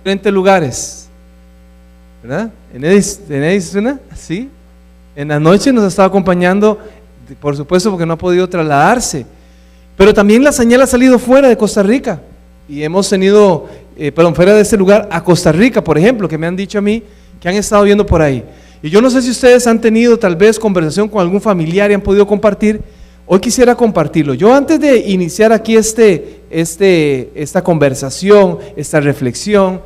diferentes lugares, ¿verdad? En Edison, sí. En la noche nos estaba acompañando, por supuesto, porque no ha podido trasladarse. Pero también la señal ha salido fuera de Costa Rica. Y hemos tenido, fuera de este lugar, a Costa Rica, por ejemplo, que me han dicho a mí que han estado viendo por ahí. Y yo no sé si ustedes han tenido tal vez conversación con algún familiar y han podido compartir. Hoy quisiera compartirlo. Yo antes de iniciar aquí esta conversación, esta reflexión,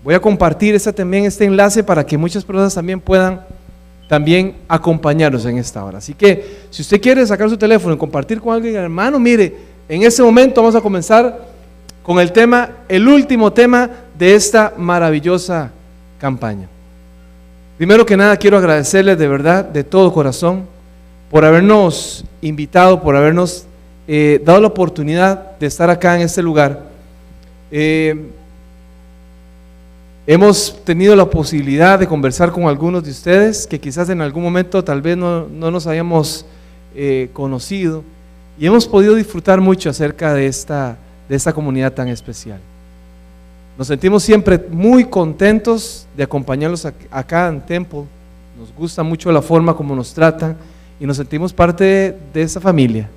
voy a compartir también este enlace para que muchas personas también puedan acompañarnos en esta hora. Así que si usted quiere sacar su teléfono y compartir con alguien, hermano, mire, en este momento vamos a comenzar con el último tema de esta maravillosa campaña. Primero que nada quiero agradecerles de verdad, de todo corazón, por habernos invitado, por habernos dado la oportunidad de estar acá en este lugar. Hemos tenido la posibilidad de conversar con algunos de ustedes que quizás en algún momento tal vez no nos hayamos conocido, y hemos podido disfrutar mucho acerca de esta comunidad tan especial. Nos sentimos siempre muy contentos de acompañarlos acá en Temple. Nos gusta mucho la forma como nos tratan y nos sentimos parte de esa familia.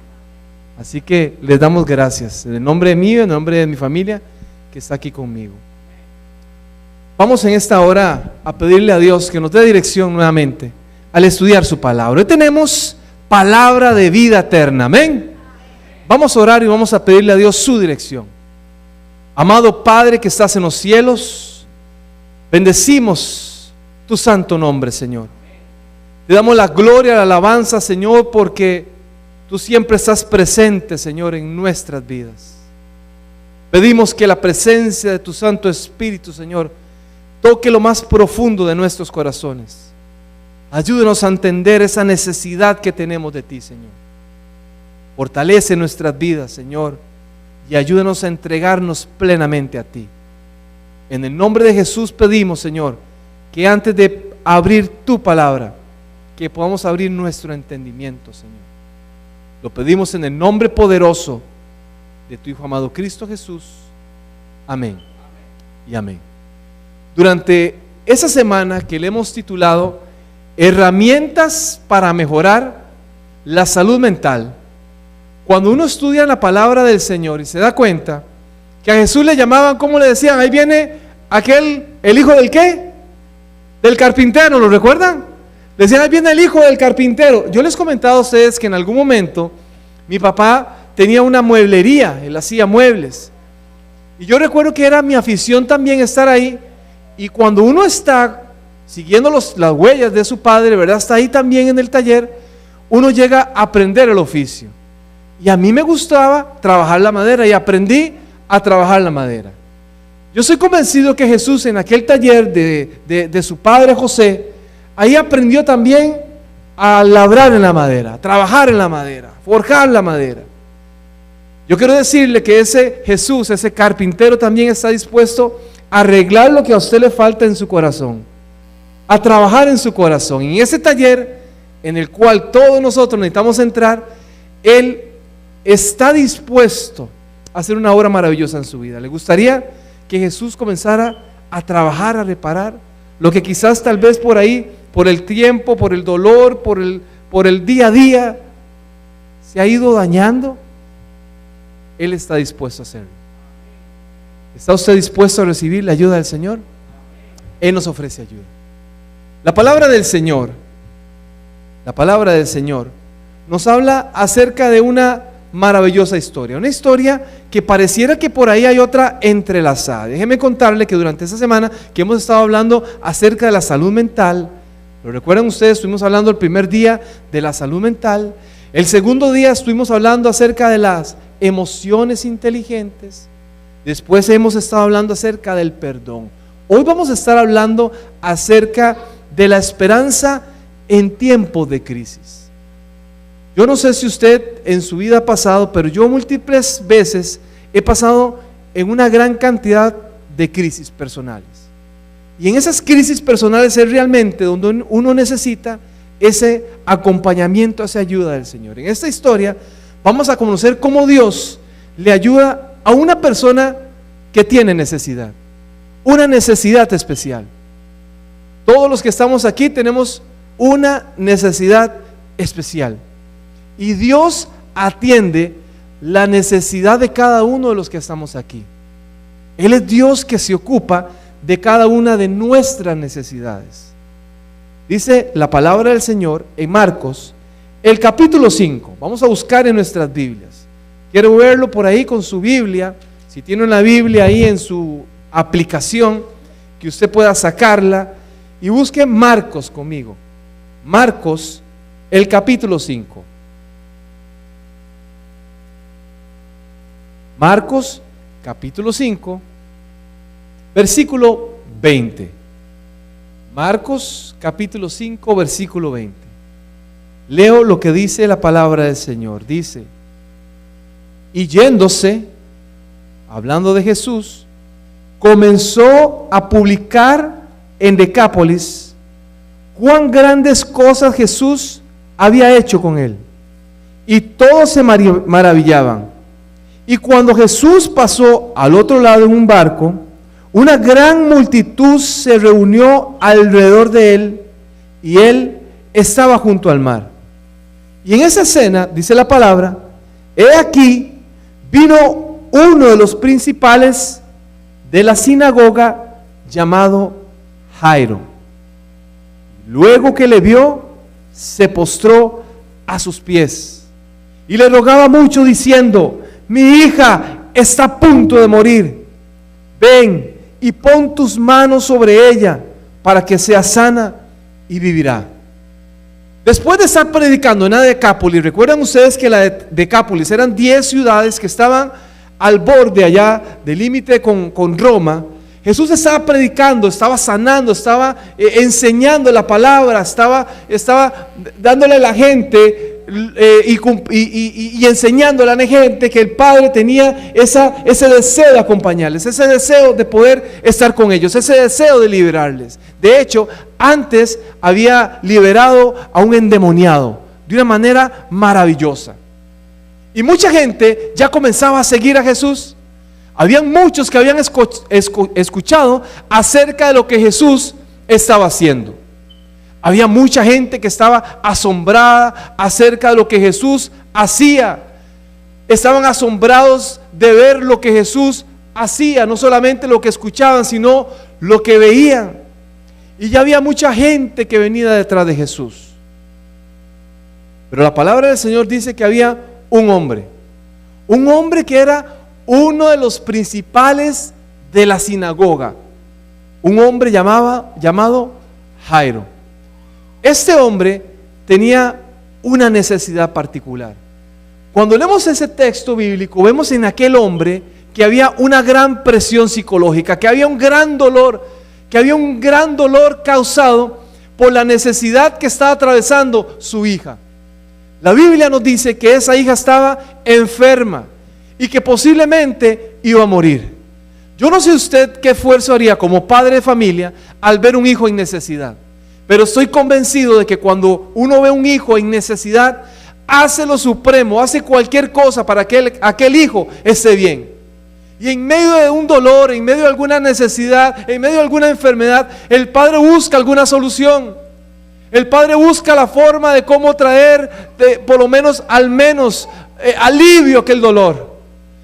Así que les damos gracias en el nombre mío, en el nombre de mi familia que está aquí conmigo. Vamos en esta hora a pedirle a Dios que nos dé dirección nuevamente al estudiar su palabra. Hoy tenemos palabra de vida eterna, amén. Vamos a orar y vamos a pedirle a Dios su dirección. Amado Padre que estás en los cielos, bendecimos tu santo nombre, Señor. Te damos la gloria, la alabanza, Señor, porque tú siempre estás presente, Señor, en nuestras vidas. Pedimos que la presencia de tu Santo Espíritu, Señor, toque lo más profundo de nuestros corazones. Ayúdenos a entender esa necesidad que tenemos de ti, Señor. Fortalece nuestras vidas, Señor, y ayúdenos a entregarnos plenamente a ti. En el nombre de Jesús pedimos, Señor, que antes de abrir tu palabra, que podamos abrir nuestro entendimiento, Señor. Lo pedimos en el nombre poderoso de tu Hijo amado Cristo Jesús. Amén. Y amén. Durante esa semana que le hemos titulado Herramientas para mejorar la salud mental, cuando uno estudia la palabra del Señor y se da cuenta que a Jesús le llamaban, ¿cómo le decían? Ahí viene el hijo del ¿qué? Del carpintero, ¿lo recuerdan? Le decían, ahí viene el hijo del carpintero. Yo les he comentado a ustedes que en algún momento mi papá tenía una mueblería, él hacía muebles. Y yo recuerdo que era mi afición también estar ahí. Y cuando uno está siguiendo las huellas de su padre, ¿verdad? Está ahí también en el taller, uno llega a aprender el oficio. Y a mí me gustaba trabajar la madera y aprendí a trabajar la madera. Yo soy convencido que Jesús en aquel taller de su padre José, ahí aprendió también a labrar en la madera, a trabajar en la madera, forjar la madera. Yo quiero decirle que ese Jesús, ese carpintero, también está dispuesto a arreglar lo que a usted le falta en su corazón, a trabajar en su corazón. Y en ese taller en el cual todos nosotros necesitamos entrar, Él está dispuesto a hacer una obra maravillosa en su vida. ¿Le gustaría que Jesús comenzara a trabajar, a reparar lo que quizás tal vez por ahí, por el tiempo, por el dolor, por el día a día, se ha ido dañando? Él está dispuesto a hacerlo. ¿Está usted dispuesto a recibir la ayuda del Señor? Él nos ofrece ayuda. La palabra del Señor nos habla acerca de una maravillosa historia, una historia que pareciera que por ahí hay otra entrelazada. Déjeme contarle que durante esta semana que hemos estado hablando acerca de la salud mental, ¿lo recuerdan ustedes? Estuvimos hablando el primer día de la salud mental, el segundo día estuvimos hablando acerca de las emociones inteligentes, después hemos estado hablando acerca del perdón. Hoy vamos a estar hablando acerca de la esperanza en tiempos de crisis. Yo no sé si usted en su vida ha pasado, pero yo múltiples veces he pasado en una gran cantidad de crisis personales. Y en esas crisis personales es realmente donde uno necesita ese acompañamiento, esa ayuda del Señor. En esta historia vamos a conocer cómo Dios le ayuda a una persona que tiene necesidad. una necesidad especial. Todos los que estamos aquí tenemos una necesidad especial. Y Dios atiende la necesidad de cada uno de los que estamos aquí. Él es Dios que se ocupa de cada una de nuestras necesidades. Dice la palabra del Señor en Marcos, el capítulo 5. Vamos a buscar en nuestras Biblias. Quiero verlo por ahí con su Biblia. Si tiene una Biblia ahí en su aplicación, que usted pueda sacarla y busque Marcos conmigo. Marcos, el capítulo 5. Marcos, capítulo 5, versículo 20. Marcos, capítulo 5, versículo 20. Leo lo que dice la palabra del Señor. Dice: y yéndose, hablando de Jesús, comenzó a publicar en Decápolis cuán grandes cosas Jesús había hecho con él, y todos se maravillaban. Y cuando Jesús pasó al otro lado en un barco, una gran multitud se reunió alrededor de él, y él estaba junto al mar. Y en esa escena, dice la palabra, he aquí, vino uno de los principales de la sinagoga, llamado Jairo. Luego que le vio, se postró a sus pies y le rogaba mucho, diciendo: mi hija está a punto de morir. Ven y pon tus manos sobre ella para que sea sana y vivirá. Después de estar predicando en la Decápolis, recuerdan ustedes que la Decápolis eran 10 ciudades que estaban al borde allá del límite con Roma. Jesús estaba predicando, estaba sanando, estaba enseñando la palabra, estaba dándole a la gente y enseñándole a la gente que el Padre tenía ese deseo de acompañarles, ese deseo de poder estar con ellos, ese deseo de liberarles. De hecho, antes había liberado a un endemoniado de una manera maravillosa. Y mucha gente ya comenzaba a seguir a Jesús. Habían muchos que habían escuchado acerca de lo que Jesús estaba haciendo. Había mucha gente que estaba asombrada acerca de lo que Jesús hacía. Estaban asombrados de ver lo que Jesús hacía, no solamente lo que escuchaban, sino lo que veían. Y ya había mucha gente que venía detrás de Jesús. Pero la palabra del Señor dice que había un hombre que era uno de los principales de la sinagoga, un hombre llamado Jairo. Este hombre tenía una necesidad particular. Cuando leemos ese texto bíblico, vemos en aquel hombre que había una gran presión psicológica, que había un gran dolor causado por la necesidad que estaba atravesando su hija. La Biblia nos dice que esa hija estaba enferma y que posiblemente iba a morir. Yo no sé usted qué esfuerzo haría como padre de familia al ver un hijo en necesidad, pero estoy convencido de que cuando uno ve un hijo en necesidad, hace lo supremo, hace cualquier cosa para que aquel hijo esté bien. Y en medio de un dolor, en medio de alguna necesidad, en medio de alguna enfermedad, el padre busca alguna solución. El padre busca la forma de cómo traer, por lo menos, alivio a aquel dolor.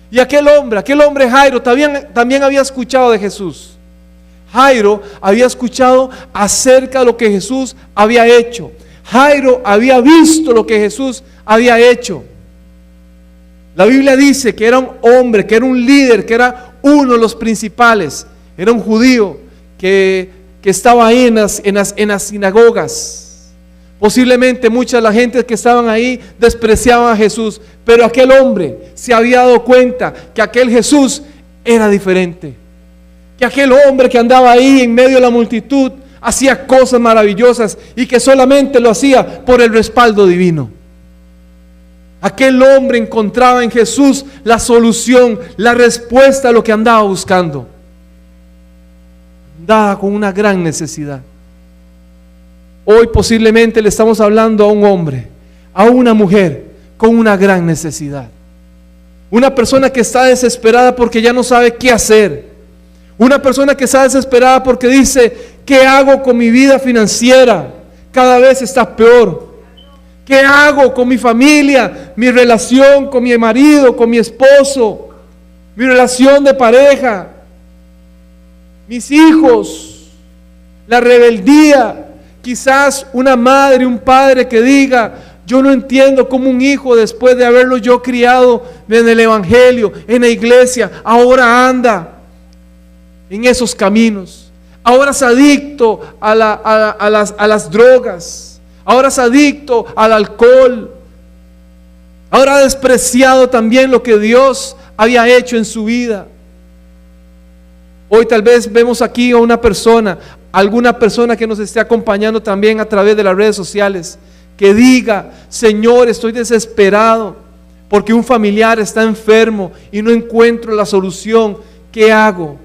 Y aquel hombre Jairo, también había escuchado de Jesús. Jairo había escuchado acerca de lo que Jesús había hecho. Jairo había visto lo que Jesús había hecho. La Biblia dice que era un hombre, que era un líder, que era uno de los principales. Era un judío que estaba ahí en las sinagogas. Posiblemente mucha de la gente que estaban ahí despreciaban a Jesús, pero aquel hombre se había dado cuenta que aquel Jesús era diferente. Que aquel hombre que andaba ahí en medio de la multitud hacía cosas maravillosas y que solamente lo hacía por el respaldo divino. Aquel hombre encontraba en Jesús la solución, la respuesta a lo que andaba buscando. Andaba con una gran necesidad. Hoy posiblemente le estamos hablando a un hombre, a una mujer con una gran necesidad. Una persona que está desesperada porque ya no sabe qué hacer. Una persona que está desesperada porque dice, ¿qué hago con mi vida financiera? Cada vez está peor. ¿Qué hago con mi familia, mi relación con mi marido, con mi esposo, mi relación de pareja, mis hijos, la rebeldía? Quizás una madre, un padre que diga, yo no entiendo cómo un hijo, después de haberlo yo criado en el evangelio, en la iglesia, ahora anda en esos caminos. Ahora es adicto a las drogas. Ahora es adicto al alcohol. Ahora ha despreciado también lo que Dios había hecho en su vida. Hoy tal vez vemos aquí a una persona, alguna persona que nos esté acompañando también a través de las redes sociales, que diga, Señor, estoy desesperado porque un familiar está enfermo y no encuentro la solución. ¿Qué hago?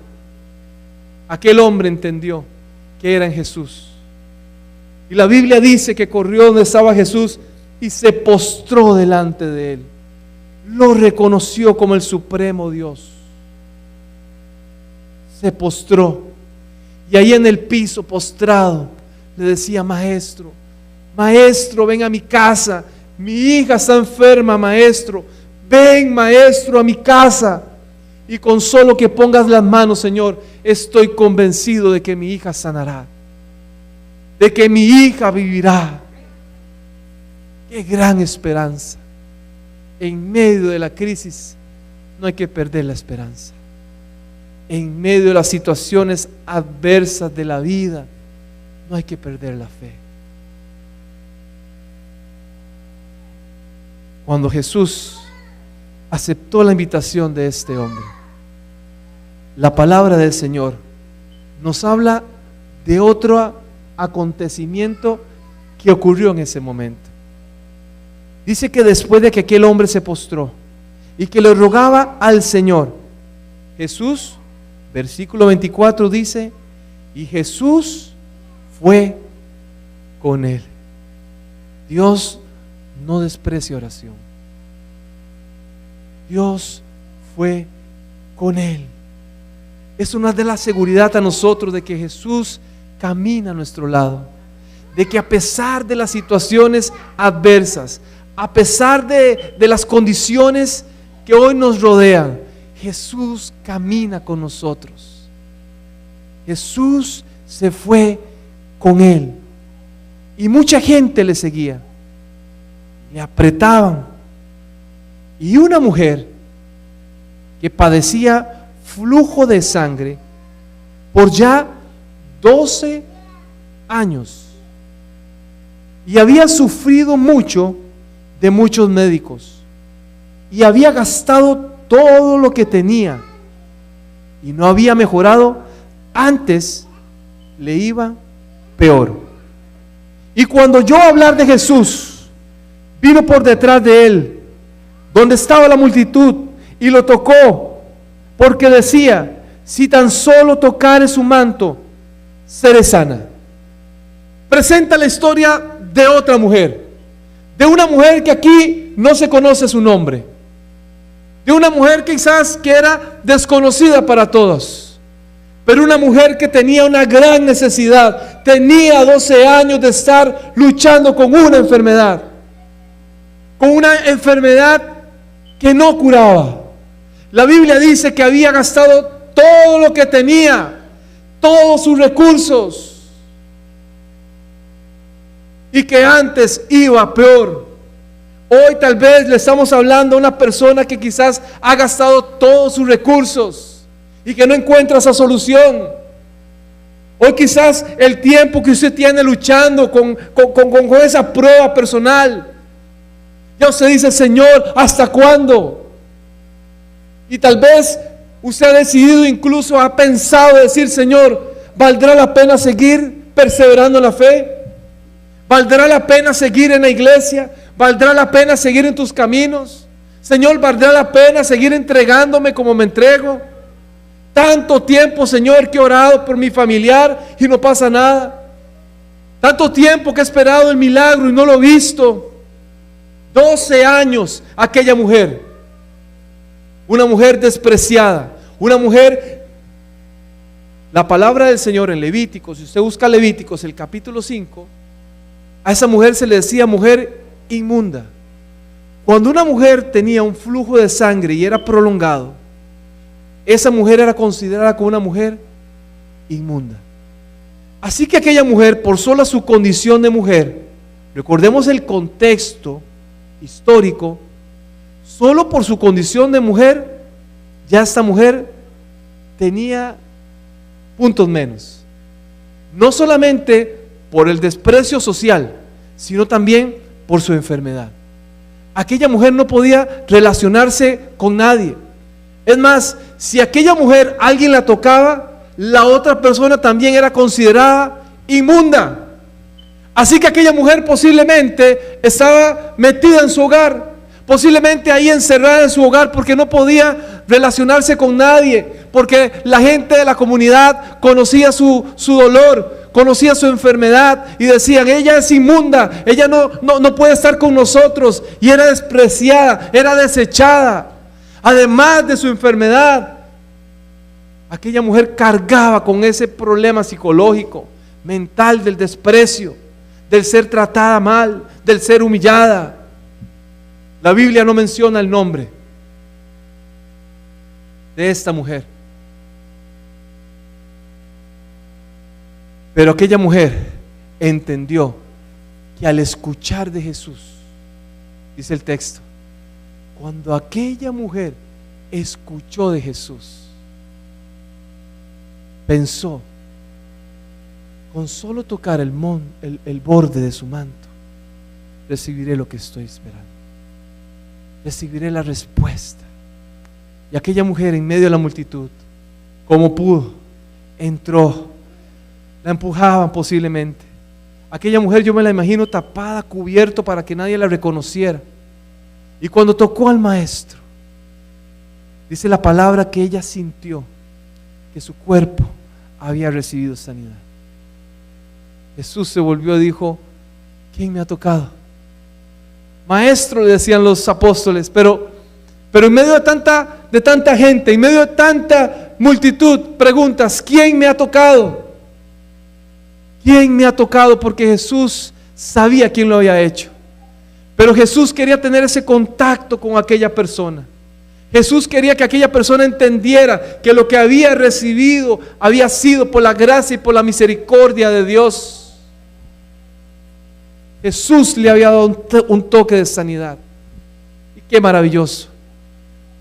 Aquel hombre entendió que era en Jesús. Y la Biblia dice que corrió donde estaba Jesús y se postró delante de él. Lo reconoció como el supremo Dios. Se postró. Y ahí en el piso, postrado, le decía, maestro, maestro, ven a mi casa. Mi hija está enferma, maestro. Ven, maestro, a mi casa. Y con solo que pongas las manos, Señor, estoy convencido de que mi hija sanará, de que mi hija vivirá. Qué gran esperanza. En medio de la crisis no hay que perder la esperanza. En medio de las situaciones adversas de la vida no hay que perder la fe. Cuando Jesús aceptó la invitación de este hombre, la palabra del Señor nos habla de otro acontecimiento que ocurrió en ese momento. Dice que después de que aquel hombre se postró y que le rogaba al Señor, Jesús, versículo 24 dice, y Jesús fue con él. Dios no desprecia oración. Dios fue con él. Eso nos da la seguridad a nosotros de que Jesús camina a nuestro lado, de que a pesar de las situaciones adversas, a pesar de las condiciones que hoy nos rodean, Jesús camina con nosotros. Jesús se fue con él y mucha gente le seguía, le apretaban. Y una mujer que padecía flujo de sangre por ya 12 años y había sufrido mucho de muchos médicos y había gastado todo lo que tenía y no había mejorado, antes le iba peor. Y cuando oyó hablar de Jesús, vino por detrás de él, donde estaba la multitud, y lo tocó, porque decía, si tan solo tocare su manto, seré sana. Presenta la historia de otra mujer, de una mujer que aquí no se conoce su nombre, de una mujer quizás que era desconocida para todos, pero una mujer que tenía una gran necesidad, tenía 12 años de estar luchando con una enfermedad que no curaba. La Biblia dice que había gastado todo lo que tenía, todos sus recursos, y que antes iba peor. Hoy tal vez le estamos hablando a una persona que quizás ha gastado todos sus recursos y que no encuentra esa solución. Hoy quizás el tiempo que usted tiene luchando con esa prueba personal, ya usted dice, Señor, ¿hasta cuándo? Y tal vez usted ha decidido, incluso ha pensado decir, Señor, ¿valdrá la pena seguir perseverando en la fe? ¿Valdrá la pena seguir en la iglesia? ¿Valdrá la pena seguir en tus caminos? Señor, ¿valdrá la pena seguir entregándome como me entrego? Tanto tiempo, Señor, que he orado por mi familiar y no pasa nada. Tanto tiempo que he esperado el milagro y no lo he visto. 12 años aquella mujer, una mujer despreciada, una mujer La palabra del Señor en Levíticos, si usted busca Levíticos, el capítulo 5, a esa mujer se le decía mujer inmunda. Cuando una mujer tenía un flujo de sangre y era prolongado, esa mujer era considerada como una mujer inmunda. Así que aquella mujer, por sola su condición de mujer, recordemos el contexto histórico, solo por su condición de mujer, ya esta mujer tenía puntos menos. No solamente por el desprecio social, sino también por su enfermedad. Aquella mujer no podía relacionarse con nadie. Es más, si aquella mujer alguien la tocaba, la otra persona también era considerada inmunda. Así que aquella mujer posiblemente estaba metida en su hogar, posiblemente ahí encerrada en su hogar, porque no podía relacionarse con nadie, porque la gente de la comunidad conocía su dolor, conocía su enfermedad y decían: ella es inmunda, ella no puede estar con nosotros. Y era despreciada, era desechada. Además de su enfermedad, aquella mujer cargaba con ese problema psicológico, mental, del desprecio, del ser tratada mal, del ser humillada. La Biblia no menciona el nombre de esta mujer, pero aquella mujer entendió que al escuchar de Jesús, dice el texto, cuando aquella mujer escuchó de Jesús, pensó: con solo tocar el borde de su manto, recibiré lo que estoy esperando, recibiré la respuesta. Y aquella mujer, en medio de la multitud, como pudo, entró. La empujaban posiblemente. Aquella mujer, yo me la imagino tapada, cubierto, para que nadie la reconociera. Y cuando tocó al maestro, dice la palabra que ella sintió que su cuerpo había recibido sanidad. Jesús se volvió y dijo: ¿quién me ha tocado? Maestro, le decían los apóstoles, pero en medio de tanta gente, en medio de tanta multitud, preguntas: ¿quién me ha tocado? ¿Quién me ha tocado? Porque Jesús sabía quién lo había hecho. Pero Jesús quería tener ese contacto con aquella persona. Jesús quería que aquella persona entendiera que lo que había recibido había sido por la gracia y por la misericordia de Dios. Jesús le había dado un toque de sanidad. Y qué maravilloso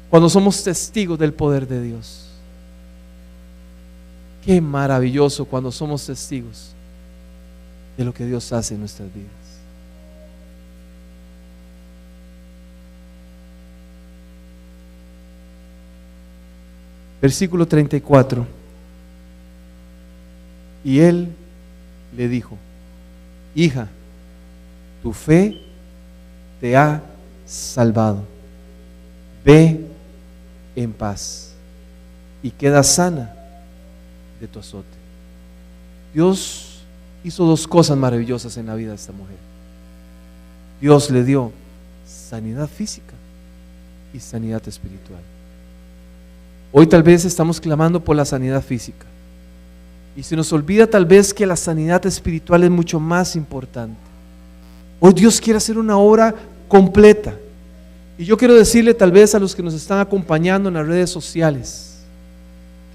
cuando somos testigos del poder de Dios. Qué maravilloso cuando somos testigos de lo que Dios hace en nuestras vidas. Versículo 34. Y él le dijo: hija, tu fe te ha salvado. Ve en paz y queda sana de tu azote. Dios hizo dos cosas maravillosas en la vida de esta mujer. Dios le dio sanidad física y sanidad espiritual. Hoy tal vez estamos clamando por la sanidad física y se nos olvida tal vez que la sanidad espiritual es mucho más importante. Hoy Dios quiere hacer una obra completa. Y yo quiero decirle tal vez a los que nos están acompañando en las redes sociales,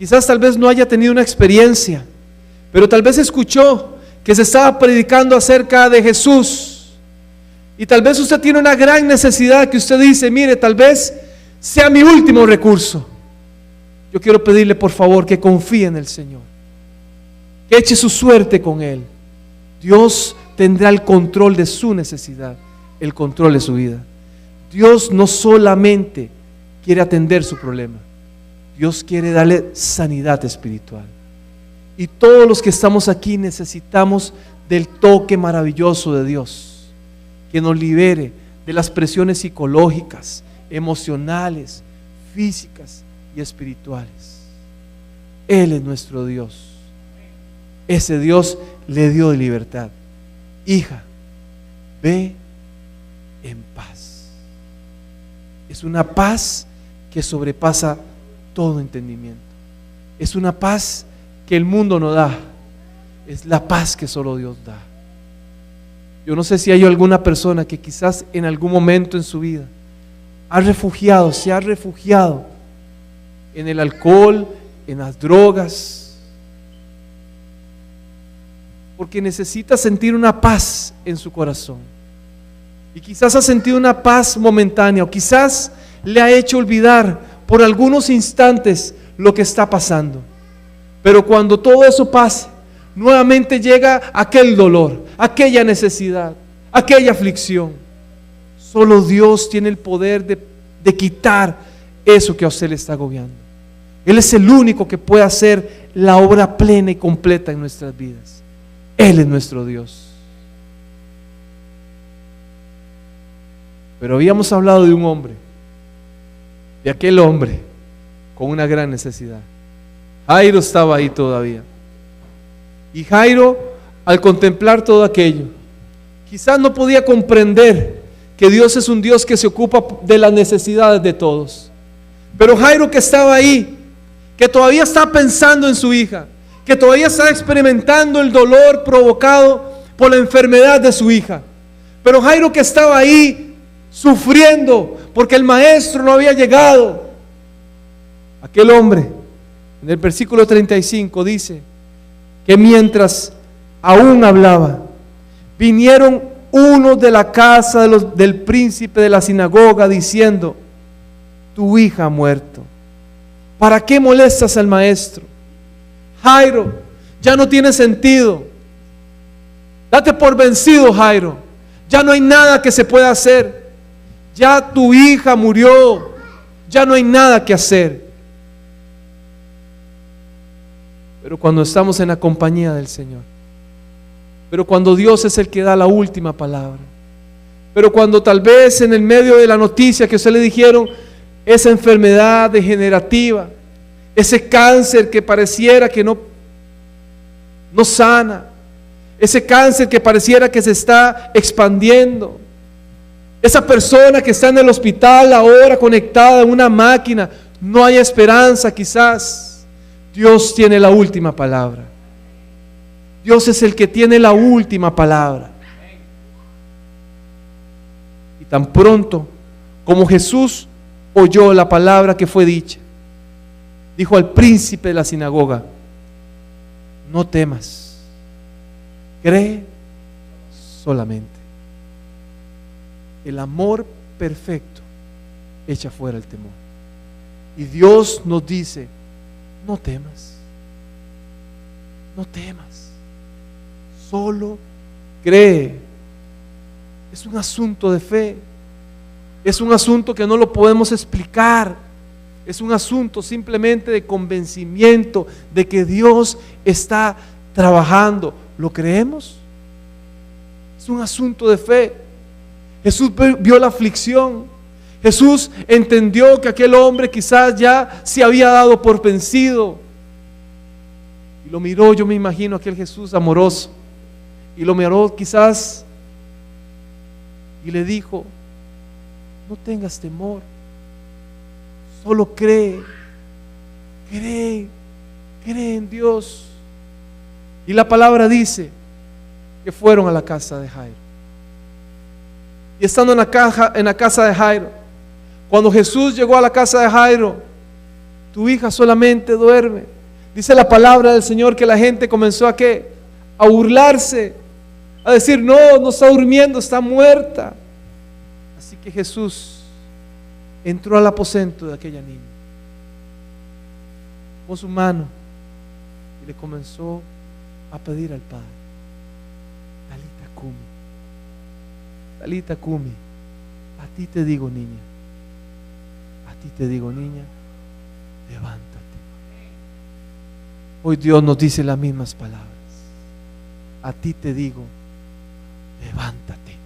quizás tal vez no haya tenido una experiencia, pero tal vez escuchó que se estaba predicando acerca de Jesús. Y tal vez usted tiene una gran necesidad que usted dice: mire, tal vez sea mi último recurso. Yo quiero pedirle por favor que confíe en el Señor, que eche su suerte con Él. Dios tendrá el control de su necesidad, el control de su vida. Dios no solamente quiere atender su problema, Dios quiere darle sanidad espiritual. Y todos los que estamos aquí necesitamos del toque maravilloso de Dios, que nos libere de las presiones psicológicas, emocionales, físicas y espirituales. Él es nuestro Dios. Ese Dios le dio libertad. Hija, ve en paz. Es una paz que sobrepasa todo entendimiento. Es una paz que el mundo no da, es la paz que solo Dios da. Yo no sé si hay alguna persona que quizás en algún momento en su vida se ha refugiado en el alcohol, en las drogas, porque necesita sentir una paz en su corazón. Y quizás ha sentido una paz momentánea, o quizás le ha hecho olvidar por algunos instantes lo que está pasando. Pero cuando todo eso pase, nuevamente llega aquel dolor, aquella necesidad, aquella aflicción. Solo Dios tiene el poder de quitar eso que a usted le está agobiando. Él es el único que puede hacer la obra plena y completa en nuestras vidas. Él es nuestro Dios. Pero habíamos hablado de un hombre, de aquel hombre con una gran necesidad. Jairo estaba ahí todavía. Y Jairo, al contemplar todo aquello, quizás no podía comprender que Dios es un Dios que se ocupa de las necesidades de todos. Pero Jairo, que estaba ahí, que todavía está pensando en su hija, que todavía está experimentando el dolor provocado por la enfermedad de su hija. Pero Jairo, que estaba ahí sufriendo porque el maestro no había llegado. Aquel hombre, en el versículo 35 dice que mientras aún hablaba, vinieron unos de la casa del príncipe de la sinagoga diciendo: tu hija ha muerto, ¿para qué molestas al maestro? Jairo, ya no tiene sentido, date por vencido, Jairo, ya no hay nada que se pueda hacer, ya tu hija murió, ya no hay nada que hacer. Pero cuando estamos en la compañía del Señor, pero cuando Dios es el que da la última palabra, pero cuando tal vez en el medio de la noticia que a usted le dijeron, esa enfermedad degenerativa, ese cáncer que pareciera que no sana, ese cáncer que pareciera que se está expandiendo, esa persona que está en el hospital ahora conectada a una máquina, no hay esperanza quizás. Dios tiene la última palabra. Dios es el que tiene la última palabra. Y tan pronto como Jesús oyó la palabra que fue dicha, dijo al príncipe de la sinagoga: no temas, cree solamente. El amor perfecto echa fuera el temor. Y Dios nos dice: no temas, no temas, solo cree. Es un asunto de fe, es un asunto que no lo podemos explicar, es un asunto simplemente de convencimiento de que Dios está trabajando. ¿Lo creemos? Es un asunto de fe. Jesús vio la aflicción. Jesús entendió que aquel hombre quizás ya se había dado por vencido. Y lo miró, yo me imagino aquel Jesús amoroso. Y lo miró quizás y le dijo: no tengas temor, solo cree en Dios. Y la palabra dice que fueron a la casa de Jairo. Y estando en la casa de Jairo, cuando Jesús llegó a la casa de Jairo, tu hija solamente duerme. Dice la palabra del Señor que la gente comenzó a ¿qué? A burlarse, a decir: no está durmiendo, está muerta. Así que Jesús entró al aposento de aquella niña, con su mano, y le comenzó a pedir al Padre: Talita Kumi, a ti te digo, niña, levántate. Hoy Dios nos dice las mismas palabras: a ti te digo, levántate.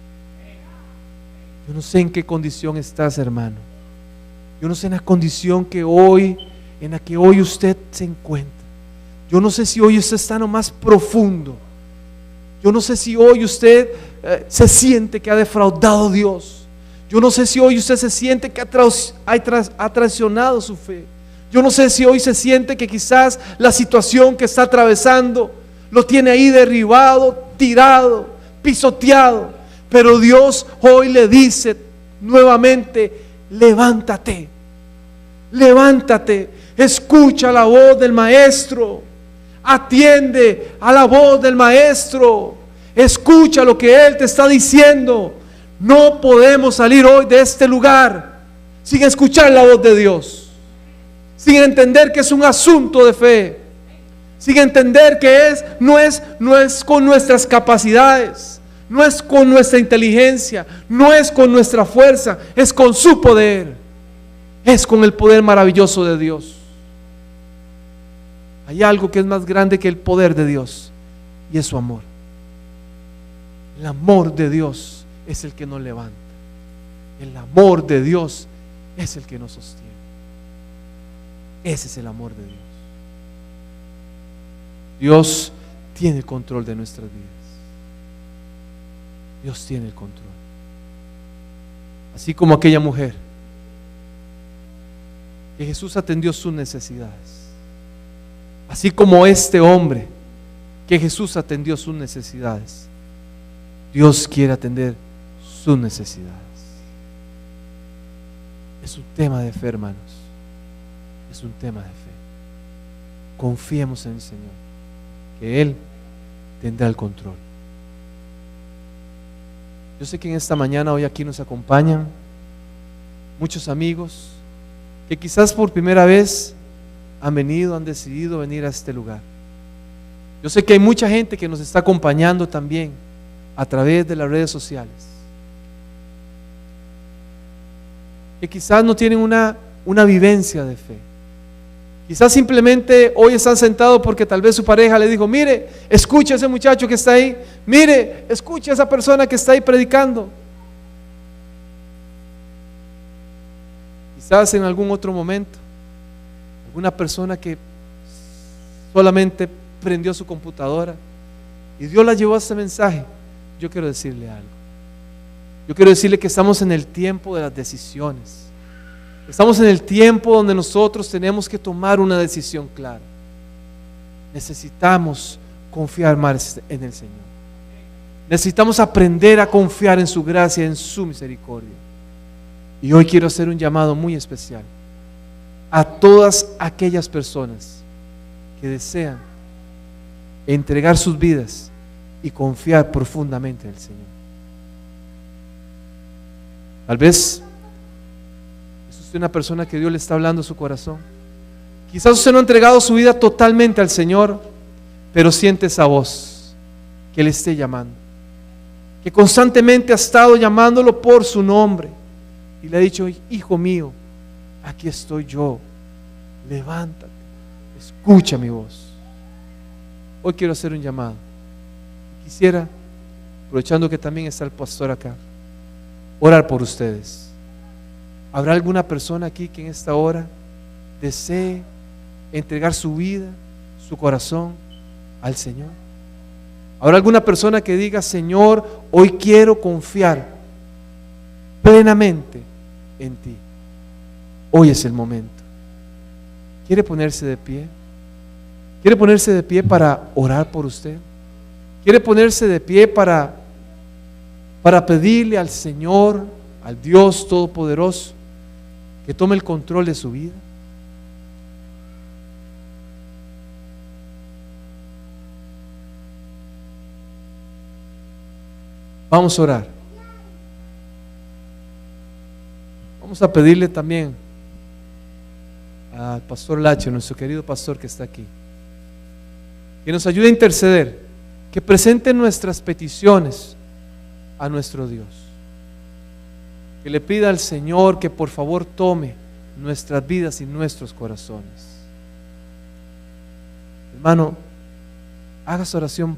Yo no sé en qué condición estás, hermano. Yo no sé en la condición en la que hoy usted se encuentra. Yo no sé si hoy usted está en lo más profundo. Yo no sé si hoy usted se siente que ha defraudado a Dios. Yo no sé si hoy usted se siente que ha traicionado su fe. Yo no sé si hoy se siente que quizás la situación que está atravesando lo tiene ahí derribado, tirado, pisoteado. Pero Dios hoy le dice nuevamente: levántate, levántate, escucha la voz del Maestro, atiende a la voz del Maestro, escucha lo que Él te está diciendo. No podemos salir hoy de este lugar sin escuchar la voz de Dios, sin entender que es un asunto de fe, sin entender que no es con nuestras capacidades, no es con nuestra inteligencia, no es con nuestra fuerza, es con su poder, es con el poder maravilloso de Dios. Hay algo que es más grande que el poder de Dios, y es su amor. El amor de Dios es el que nos levanta. El amor de Dios es el que nos sostiene. Ese es el amor de Dios. Dios tiene el control de nuestras vidas. Dios tiene el control. Así como aquella mujer que Jesús atendió sus necesidades. Así como este hombre que Jesús atendió sus necesidades. Dios quiere atender sus necesidades. Es un tema de fe, hermanos. Es un tema de fe. Confiemos en el Señor, que Él tendrá el control. Yo sé que en esta mañana, hoy aquí nos acompañan muchos amigos que quizás por primera vez han decidido venir a este lugar. Yo sé que hay mucha gente que nos está acompañando también a través de las redes sociales, que quizás no tienen una vivencia de fe. Quizás simplemente hoy están sentados porque tal vez su pareja le dijo: mire, escucha a ese muchacho que está ahí, mire, escucha a esa persona que está ahí predicando. Quizás en algún otro momento, alguna persona que solamente prendió su computadora y Dios la llevó a ese mensaje. Yo quiero decirle algo. Yo quiero decirle que estamos en el tiempo de las decisiones. Estamos en el tiempo donde nosotros tenemos que tomar una decisión clara. Necesitamos confiar más en el Señor. Necesitamos aprender a confiar en su gracia, en su misericordia. Y hoy quiero hacer un llamado muy especial a todas aquellas personas que desean entregar sus vidas y confiar profundamente en el Señor. Tal vez es usted una persona que Dios le está hablando a su corazón. Quizás usted no ha entregado su vida totalmente al Señor, pero siente esa voz que le esté llamando, que constantemente ha estado llamándolo por su nombre y le ha dicho: hijo mío, aquí estoy yo, levántate, escucha mi voz. Hoy quiero hacer un llamado. Quisiera, aprovechando que también está el pastor acá, orar por ustedes. ¿Habrá alguna persona aquí que en esta hora desee entregar su vida, su corazón al Señor? ¿Habrá alguna persona que diga: Señor, hoy quiero confiar plenamente en ti? Hoy es el momento. ¿Quiere ponerse de pie? ¿Quiere ponerse de pie para orar por usted? ¿Quiere ponerse de pie para pedirle al Señor, al Dios Todopoderoso, que tome el control de su vida? Vamos a orar. Vamos a pedirle también al pastor Lache, nuestro querido pastor que está aquí, que nos ayude a interceder, que presente nuestras peticiones a nuestro Dios, que le pida al Señor que por favor tome nuestras vidas y nuestros corazones. Hermano, haga su oración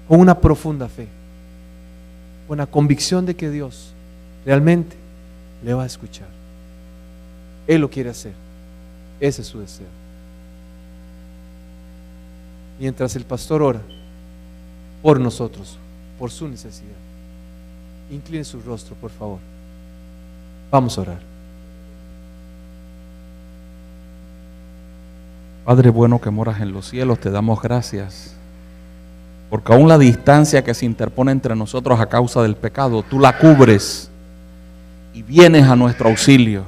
con una profunda fe, con la convicción de que Dios realmente le va a escuchar. Él lo quiere hacer. Ese es su deseo. Mientras el pastor ora por nosotros, por su necesidad, incline su rostro, por favor. Vamos a orar. Padre bueno que moras en los cielos, te damos gracias, porque aún la distancia que se interpone entre nosotros a causa del pecado, tú la cubres y vienes a nuestro auxilio,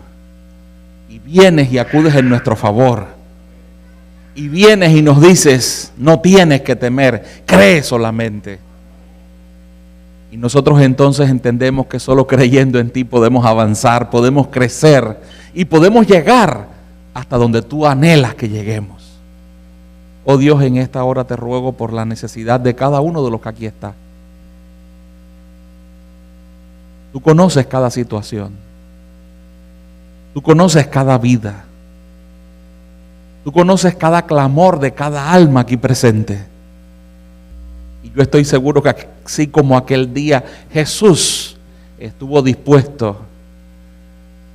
y vienes y acudes en nuestro favor, y vienes y nos dices, no tienes que temer, cree solamente. Y nosotros entonces entendemos que solo creyendo en ti podemos avanzar, podemos crecer y podemos llegar hasta donde tú anhelas que lleguemos. Oh Dios, en esta hora te ruego por la necesidad de cada uno de los que aquí está. Tú conoces cada situación. Tú conoces cada vida. Tú conoces cada clamor de cada alma aquí presente. Y yo estoy seguro que así como aquel día Jesús estuvo dispuesto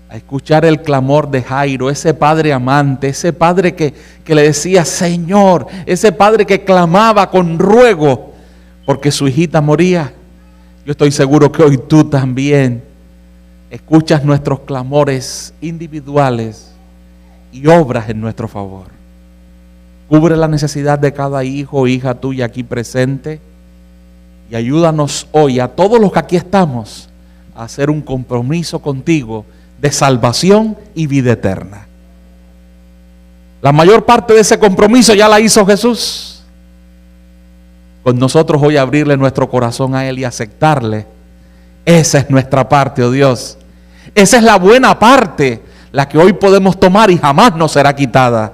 a escuchar el clamor de Jairo, ese padre amante, ese padre que le decía Señor, ese padre que clamaba con ruego porque su hijita moría. Yo estoy seguro que hoy tú también escuchas nuestros clamores individuales y obras en nuestro favor. Cubre la necesidad de cada hijo o hija tuya aquí presente y ayúdanos hoy a todos los que aquí estamos a hacer un compromiso contigo de salvación y vida eterna. La mayor parte de ese compromiso ya la hizo Jesús. Con nosotros hoy abrirle nuestro corazón a Él y aceptarle. Esa es nuestra parte, oh Dios. Esa es la buena parte, la que hoy podemos tomar y jamás nos será quitada.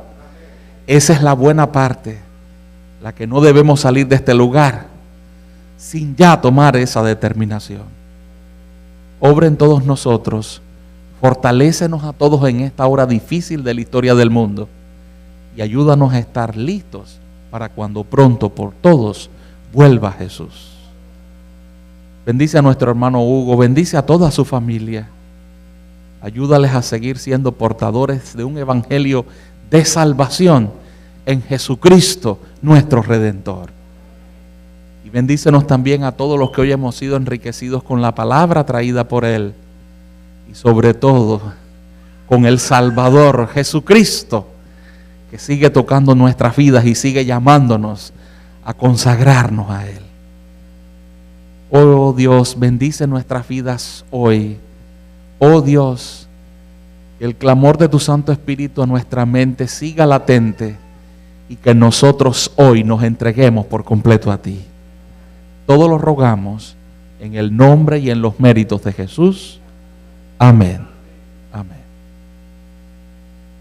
Esa es la buena parte, la que no debemos salir de este lugar sin ya tomar esa determinación. Obra en todos nosotros. Fortalécenos a todos en esta hora difícil de la historia del mundo y ayúdanos a estar listos para cuando pronto por todos vuelva Jesús. Bendice a nuestro hermano Hugo, bendice a toda su familia. Ayúdales a seguir siendo portadores de un evangelio de salvación en Jesucristo, nuestro Redentor. Y bendícenos también a todos los que hoy hemos sido enriquecidos con la palabra traída por Él. Y sobre todo con el Salvador Jesucristo, que sigue tocando nuestras vidas y sigue llamándonos a consagrarnos a Él. Oh Dios, bendice nuestras vidas hoy. Oh Dios, que el clamor de tu Santo Espíritu a nuestra mente siga latente y que nosotros hoy nos entreguemos por completo a ti. Todo lo rogamos en el nombre y en los méritos de Jesús. Amén.